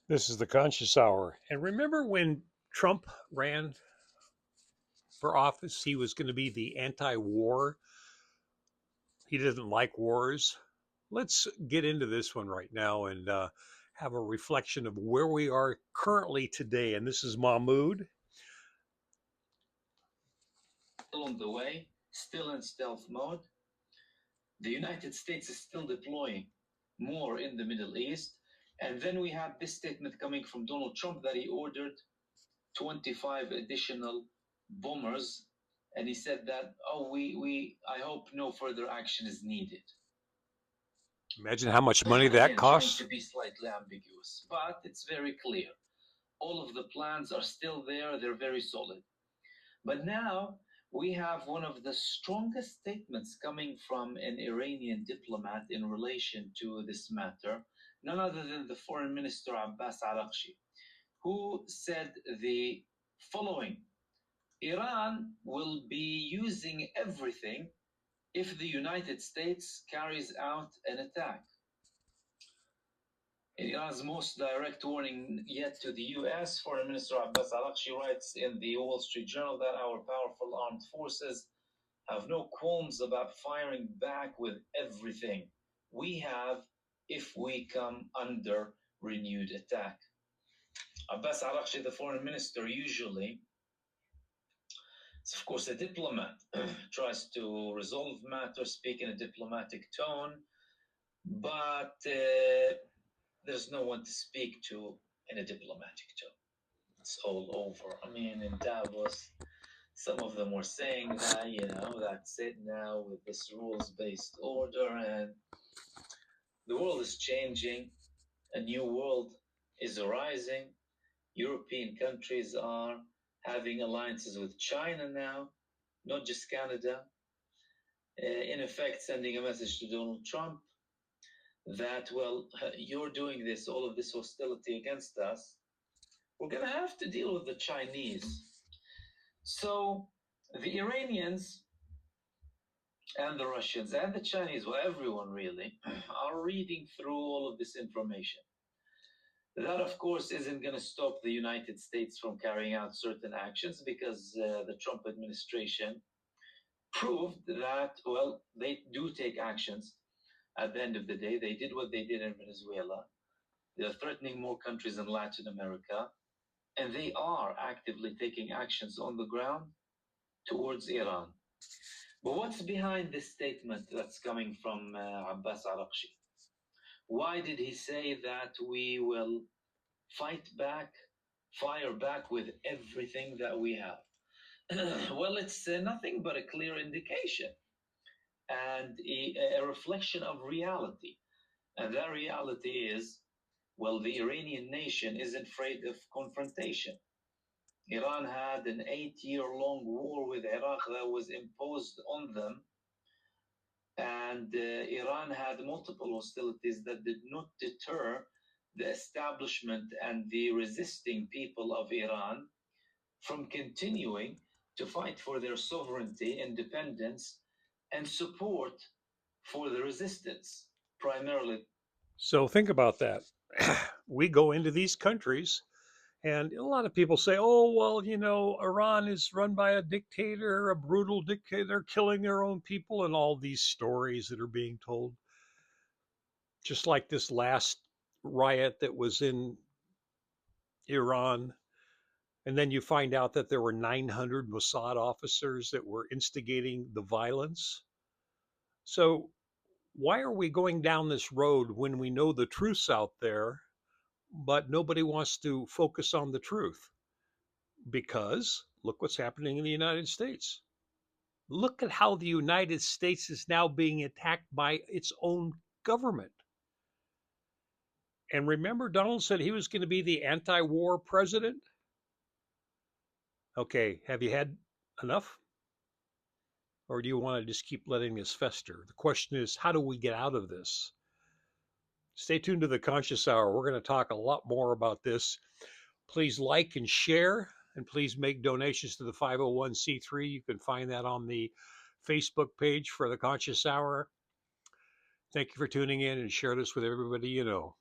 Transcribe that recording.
This is the Conscious Hour. And remember when Trump ran for office, he was going to be the anti war. He doesn't like wars. Let's get into this one right now and have a reflection of where we are currently today. And this is Mahmoud. Still on the way, still in stealth mode. The United States is still deploying more in the Middle East. And then we have this statement coming from Donald Trump that he ordered 25 additional bombers. And he said that, I hope no further action is needed. Imagine how much money that Again, trying costs. to be slightly ambiguous, but it's very clear. All of the plans are still there, they're very solid. But now we have one of the strongest statements coming from an Iranian diplomat in relation to this matter, none other than the Foreign Minister Abbas Araghchi, who said the following: Iran will be using everything if the United States carries out an attack. In Iran's most direct warning yet to the US, Foreign Minister Abbas Araghchi writes in the Wall Street Journal that our powerful armed forces have no qualms about firing back with everything we have if we come under renewed attack. Abbas Araghchi, the foreign minister, usually is, of course, a diplomat, tries to resolve matters, speak in a diplomatic tone, but there's no one to speak to in a diplomatic tone. It's all over. I mean, in Davos, some of them were saying that, that's it now with this rules based order, and the world is changing. A new world is arising. European countries are having alliances with China now, not just Canada. In effect, sending a message to Donald Trump that, well, you're doing this, all of this hostility against us. We're going to have to deal with the Chinese. So the Iranians and the Russians and the Chinese, well, everyone really, are reading through all of this information. That, of course, isn't going to stop the United States from carrying out certain actions because the Trump administration proved that, well, they do take actions. At the end of the day, they did what they did in Venezuela. They're threatening more countries in Latin America, and they are actively taking actions on the ground towards Iran. But what's behind this statement that's coming from Abbas Araghchi? Why did he say that we will fight back, fire back with everything that we have? Well, it's nothing but a clear indication and a reflection of reality. And that reality is, well, the Iranian nation isn't afraid of confrontation. Iran had an 8-year-long war with Iraq that was imposed on them, and Iran had multiple hostilities that did not deter the establishment and the resisting people of Iran from continuing to fight for their sovereignty, independence, and support for the resistance, primarily. So think about that. We go into these countries, and a lot of people say, oh, well, Iran is run by a dictator, a brutal dictator, they're killing their own people, and all these stories that are being told. Just like this last riot that was in Iran. And then you find out that there were 900 Mossad officers that were instigating the violence. So, why are we going down this road when we know the truth's out there, but nobody wants to focus on the truth? Because look what's happening in the United States. Look at how the United States is now being attacked by its own government. And remember, Donald said he was going to be the anti war president? Okay, have you had enough? Or do you want to just keep letting this fester? The question is, how do we get out of this? Stay tuned to the Conscious Hour. We're going to talk a lot more about this. Please like and share, and please make donations to the 501c3. You can find that on the Facebook page for the Conscious Hour. Thank you for tuning in and share this with everybody you know.